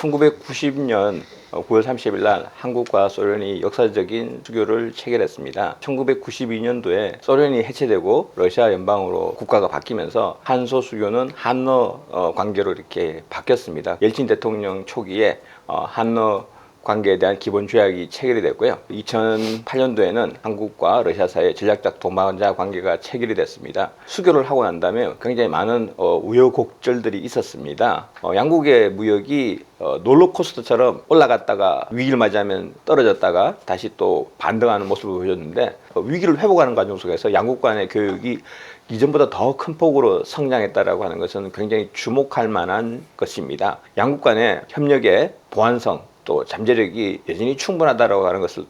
1990년 9월 30일 날 한국과 소련이 역사적인 수교를 체결했습니다. 1992년도에 소련이 해체되고 러시아 연방으로 국가가 바뀌면서 한소 수교는 한러 관계로 이렇게 바뀌었습니다. 옐친 대통령 초기에 한러 관계에 대한 기본 조약이 체결이 됐고요. 2008년도에는 한국과 러시아 사이의 전략적 동반자 관계가 체결이 됐습니다. 수교를 하고 난 다음에 굉장히 많은 우여곡절들이 있었습니다. 양국의 무역이 롤러코스터처럼 올라갔다가 위기를 맞이하면 떨어졌다가 다시 또 반등하는 모습을 보여줬는데 위기를 회복하는 과정 속에서 양국 간의 교육이 이전보다 더 큰 폭으로 성장했다라고 하는 것은 굉장히 주목할 만한 것입니다. 양국 간의 협력의 보완성 또 잠재력이 여전히 충분하다라고 하는 것을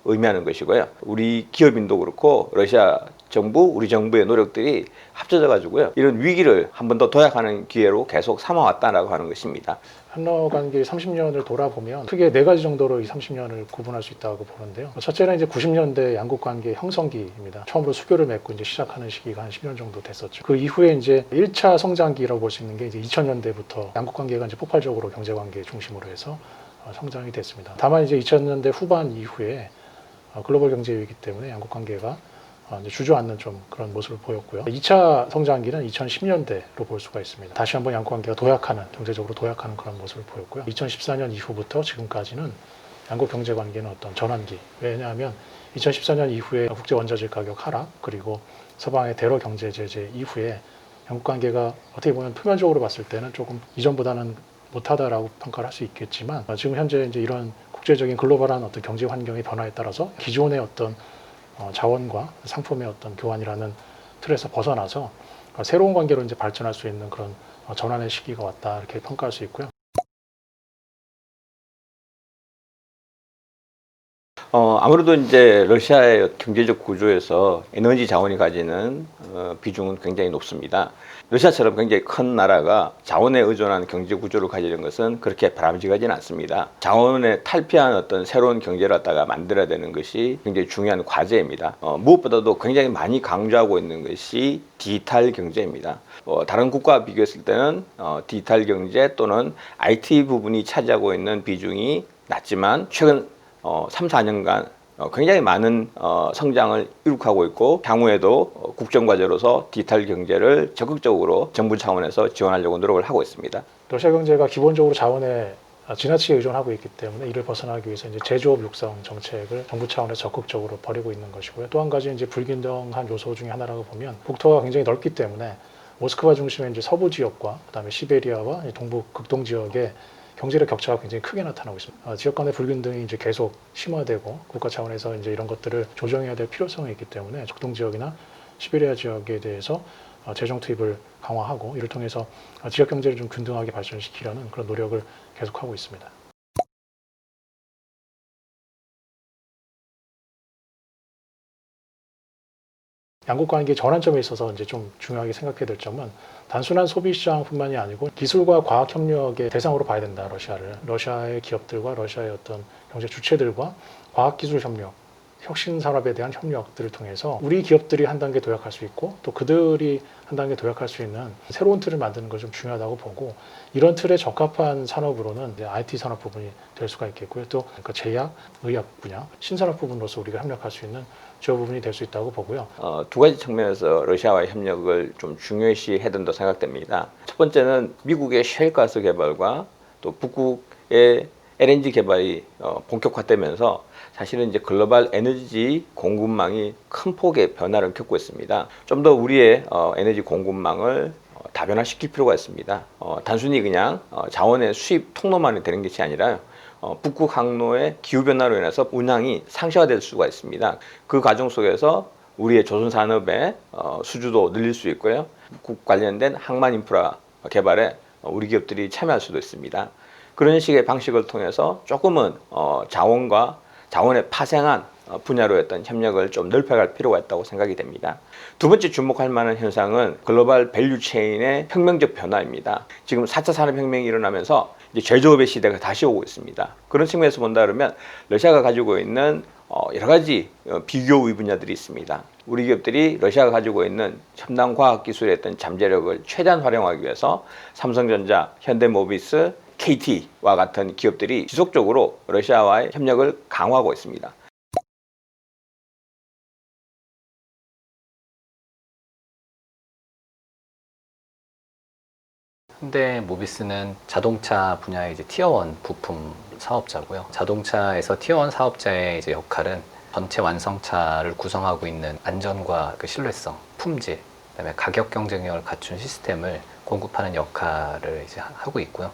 의미하는 것이고요. 우리 기업인도 그렇고 러시아 정부, 우리 정부의 노력들이 합쳐져 가지고요. 이런 위기를 한 번 더 도약하는 기회로 계속 삼아왔다라고 하는 것입니다. 한러 관계 30년을 돌아보면 크게 4가지 정도로 이 30년을 구분할 수 있다고 보는데요. 첫째는 이제 90년대 양국 관계 형성기입니다. 처음으로 수교를 맺고 이제 시작하는 시기가 한 10년 정도 됐었죠. 그 이후에 이제 1차 성장기라고 볼 수 있는 게 이제 2000년대부터 양국 관계가 이제 폭발적으로 경제 관계 중심으로 해서 성장이 됐습니다. 다만 이제 2000년대 후반 이후에 글로벌 경제 위기 때문에 양국 관계가 이제 주저앉는 좀 그런 모습을 보였고요. 2차 성장기는 2010년대로 볼 수가 있습니다. 다시 한번 양국 관계가 경제적으로 도약하는 그런 모습을 보였고요. 2014년 이후부터 지금까지는 양국 경제 관계는 어떤 전환기. 왜냐하면 2014년 이후에 국제 원자재 가격 하락 그리고 서방의 대러 경제 제재 이후에 양국 관계가 어떻게 보면 표면적으로 봤을 때는 조금 이전보다는 못하다라고 평가를 할 수 있겠지만 지금 현재 이제 이런 국제적인 글로벌한 어떤 경제 환경의 변화에 따라서 기존의 어떤 자원과 상품의 어떤 교환이라는 틀에서 벗어나서 새로운 관계로 이제 발전할 수 있는 그런 전환의 시기가 왔다 이렇게 평가할 수 있고요. 아무래도 이제 러시아의 경제적 구조에서 에너지 자원이 가지는 비중은 굉장히 높습니다. 러시아처럼 굉장히 큰 나라가 자원에 의존한 경제 구조를 가지는 것은 그렇게 바람직하지는 않습니다. 자원에 탈피한 어떤 새로운 경제를 갖다가 만들어야 되는 것이 굉장히 중요한 과제입니다. 무엇보다도 굉장히 많이 강조하고 있는 것이 디지털 경제입니다. 다른 국가와 비교했을 때는 디지털 경제 또는 IT 부분이 차지하고 있는 비중이 낮지만 최근 3, 4년간 굉장히 많은 성장을 이룩하고 있고 향후에도 국정과제로서 디지털 경제를 적극적으로 정부 차원에서 지원하려고 노력을 하고 있습니다. 러시아 경제가 기본적으로 자원에 지나치게 의존하고 있기 때문에 이를 벗어나기 위해서 이제 제조업 육성 정책을 정부 차원에서 적극적으로 벌이고 있는 것이고요. 또 한 가지 이제 불균등한 요소 중에 하나라고 보면 국토가 굉장히 넓기 때문에 모스크바 중심의 이제 서부 지역과 그다음에 시베리아와 동부 극동 지역에 경제력 격차가 굉장히 크게 나타나고 있습니다. 지역 간의 불균등이 이제 계속 심화되고 국가 차원에서 이제 이런 것들을 조정해야 될 필요성이 있기 때문에 극동 지역이나 시베리아 지역에 대해서 재정 투입을 강화하고 이를 통해서 지역 경제를 좀 균등하게 발전시키려는 그런 노력을 계속하고 있습니다. 양국 관계 전환점에 있어서 이제 좀 중요하게 생각해야 될 점은 단순한 소비 시장뿐만이 아니고 기술과 과학 협력의 대상으로 봐야 된다. 러시아의 기업들과 러시아의 어떤 경제 주체들과 과학 기술 협력, 혁신 산업에 대한 협력들을 통해서 우리 기업들이 한 단계 도약할 수 있고 또 그들이 한 단계 도약할 수 있는 새로운 틀을 만드는 것이 좀 중요하다고 보고 이런 틀에 적합한 산업으로는 이제 IT 산업 부분이 될 수가 있겠고요. 또 그러니까 제약, 의약 분야, 신산업 부분으로서 우리가 협력할 수 있는 주요 부분이 될 수 있다고 보고요. 두 가지 측면에서 러시아와의 협력을 좀 중요시 해야 된다고 생각됩니다. 첫 번째는 미국의 셰일가스 개발과 또 북극의 LNG 개발이 본격화되면서 사실은 이제 글로벌 에너지 공급망이 큰 폭의 변화를 겪고 있습니다. 좀 더 우리의 에너지 공급망을 다변화시킬 필요가 있습니다. 단순히 그냥 자원의 수입 통로만이 되는 것이 아니라 북극 항로의 기후변화로 인해서 운항이 상시화될 수가 있습니다. 그 과정 속에서 우리의 조선 산업의 수주도 늘릴 수 있고요. 북극 관련된 항만 인프라 개발에 우리 기업들이 참여할 수도 있습니다. 그런 식의 방식을 통해서 조금은 자원의 파생한 분야로 했던 협력을 좀 넓혀갈 필요가 있다고 생각이 됩니다. 두 번째 주목할 만한 현상은 글로벌 밸류 체인의 혁명적 변화입니다. 지금 4차 산업혁명이 일어나면서 이제 제조업의 시대가 다시 오고 있습니다. 그런 측면에서 본다 그러면 러시아가 가지고 있는 여러 가지 비교의 분야들이 있습니다. 우리 기업들이 러시아가 가지고 있는 첨단 과학 기술의 어떤 잠재력을 최대한 활용하기 위해서 삼성전자, 현대모비스, KT와 같은 기업들이 지속적으로 러시아와의 협력을 강화하고 있습니다. 현대모비스는 자동차 분야의 이제 티어 1 부품 사업자고요. 자동차에서 티어 1 사업자의 이제 역할은 전체 완성차를 구성하고 있는 안전과 그 신뢰성, 품질, 그다음에 가격 경쟁력을 갖춘 시스템을 공급하는 역할을 이제 하고 있고요.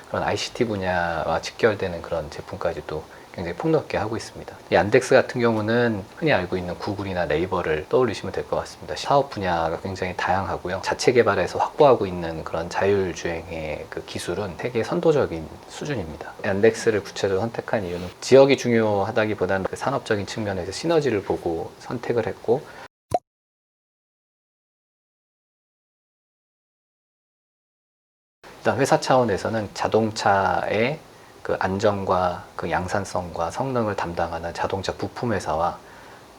그런 ICT 분야와 직결되는 그런 제품까지도 굉장히 폭넓게 하고 있습니다. 이 안덱스 같은 경우는 흔히 알고 있는 구글이나 네이버를 떠올리시면 될 것 같습니다. 사업 분야가 굉장히 다양하고요. 자체 개발해서 확보하고 있는 그런 자율주행의 그 기술은 세계 선도적인 수준입니다. 안덱스를 구체적으로 선택한 이유는 지역이 중요하다기보다는 그 산업적인 측면에서 시너지를 보고 선택을 했고, 일단 회사 차원에서는 자동차의 그 안전과 그 양산성과 성능을 담당하는 자동차 부품 회사와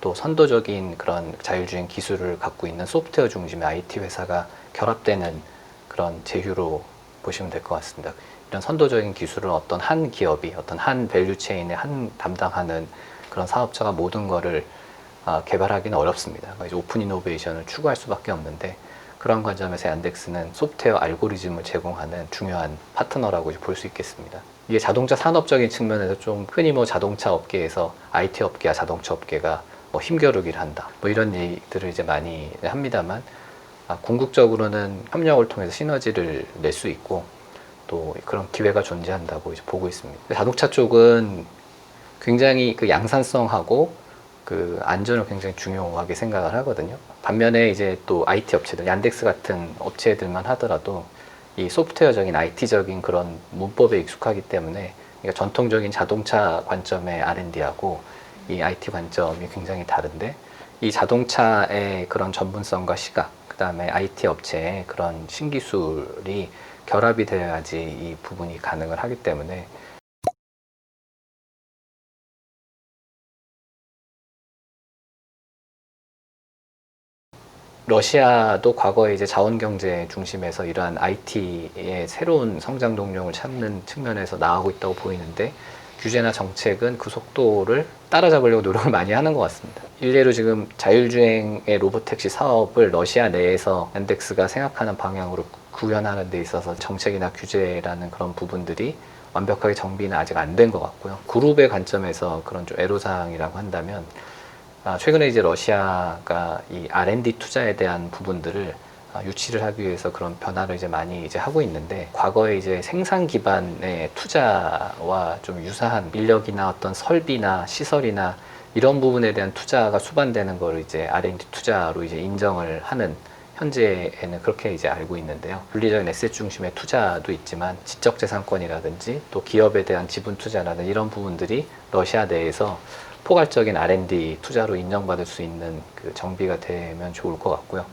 또 선도적인 그런 자율주행 기술을 갖고 있는 소프트웨어 중심의 IT 회사가 결합되는 그런 제휴로 보시면 될 것 같습니다. 이런 선도적인 기술을 어떤 한 기업이 어떤 한 밸류체인에 한 담당하는 그런 사업자가 모든 거를 개발하기는 어렵습니다. 이제 오픈 이노베이션을 추구할 수밖에 없는데, 그런 관점에서 안덱스는 소프트웨어 알고리즘을 제공하는 중요한 파트너라고 볼 수 있겠습니다. 이게 자동차 산업적인 측면에서 좀 흔히 자동차 업계에서 IT 업계와 자동차 업계가 힘겨루기를 한다, 이런 얘기들을 이제 많이 합니다만, 궁극적으로는 협력을 통해서 시너지를 낼 수 있고 또 그런 기회가 존재한다고 이제 보고 있습니다. 자동차 쪽은 굉장히 그 양산성하고 그 안전을 굉장히 중요하게 생각을 하거든요. 반면에 이제 또 IT 업체들, 얀덱스 같은 업체들만 하더라도 이 소프트웨어적인 IT적인 그런 문법에 익숙하기 때문에, 그러니까 전통적인 자동차 관점의 R&D하고 이 IT 관점이 굉장히 다른데, 이 자동차의 그런 전문성과 시각, 그 다음에 IT 업체의 그런 신기술이 결합이 되어야지 이 부분이 가능을 하기 때문에, 러시아도 과거에 이제 자원경제 중심에서 이러한 IT의 새로운 성장 동력을 찾는 측면에서 나아가고 있다고 보이는데, 규제나 정책은 그 속도를 따라잡으려고 노력을 많이 하는 것 같습니다. 일례로 지금 자율주행의 로보택시 사업을 러시아 내에서 얀덱스가 생각하는 방향으로 구현하는 데 있어서 정책이나 규제라는 그런 부분들이 완벽하게 정비는 아직 안 된 것 같고요. 그룹의 관점에서 그런 좀 애로사항이라고 한다면, 최근에 이제 러시아가 이 R&D 투자에 대한 부분들을 유치를 하기 위해서 그런 변화를 이제 많이 이제 하고 있는데, 과거에 이제 생산 기반의 투자와 좀 유사한 인력이나 어떤 설비나 시설이나 이런 부분에 대한 투자가 수반되는 걸 이제 R&D 투자로 이제 인정을 하는, 현재에는 그렇게 이제 알고 있는데요. 물리적인 에셋 중심의 투자도 있지만 지적재산권이라든지 또 기업에 대한 지분 투자라든지 이런 부분들이 러시아 내에서 포괄적인 R&D 투자로 인정받을 수 있는 그 정비가 되면 좋을 것 같고요.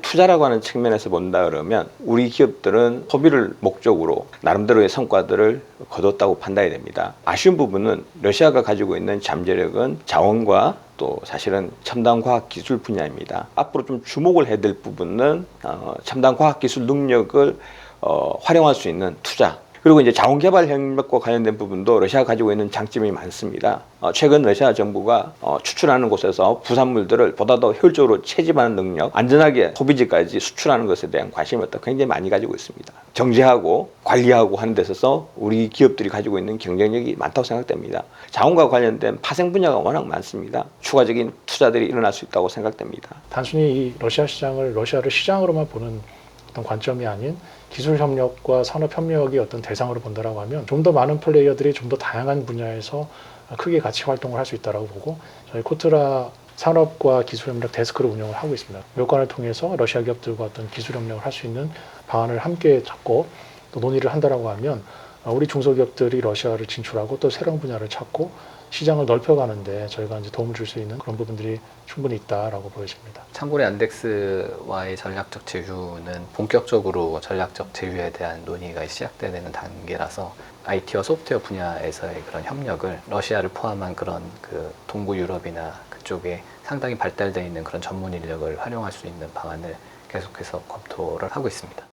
투자라고 하는 측면에서 본다 그러면 우리 기업들은 소비를 목적으로 나름대로의 성과들을 거뒀다고 판단이 됩니다. 아쉬운 부분은 러시아가 가지고 있는 잠재력은 자원과 또 사실은 첨단 과학 기술 분야입니다. 앞으로 좀 주목을 해야 될 부분은 첨단 과학 기술 능력을 활용할 수 있는 투자, 그리고 이제 자원개발 협력과 관련된 부분도 러시아가 가지고 있는 장점이 많습니다. 최근 러시아 정부가 추출하는 곳에서 부산물들을 보다 더 효율적으로 채집하는 능력, 안전하게 소비지까지 수출하는 것에 대한 관심을 또 굉장히 많이 가지고 있습니다. 정제하고 관리하고 하는 데 있어서 우리 기업들이 가지고 있는 경쟁력이 많다고 생각됩니다. 자원과 관련된 파생 분야가 워낙 많습니다. 추가적인 투자들이 일어날 수 있다고 생각됩니다. 단순히 이 러시아 시장을 러시아를 시장으로만 보는 어떤 관점이 아닌 기술 협력과 산업 협력이 어떤 대상으로 본다라고 하면 좀 더 많은 플레이어들이 좀 더 다양한 분야에서 크게 같이 활동을 할 수 있다라고 보고, 저희 코트라 산업과 기술 협력 데스크를 운영을 하고 있습니다. 묘관을 통해서 러시아 기업들과 어떤 기술 협력을 할 수 있는 방안을 함께 찾고 또 논의를 한다라고 하면, 우리 중소기업들이 러시아를 진출하고 또 새로운 분야를 찾고 시장을 넓혀가는데 저희가 이제 도움을 줄 수 있는 그런 부분들이 충분히 있다라고 보여집니다. 참고로 안덱스와의 전략적 제휴는 본격적으로 전략적 제휴에 대한 논의가 시작되는 단계라서, IT와 소프트웨어 분야에서의 그런 협력을 러시아를 포함한 그런 그 동부 유럽이나 그쪽에 상당히 발달되어 있는 그런 전문 인력을 활용할 수 있는 방안을 계속해서 검토를 하고 있습니다.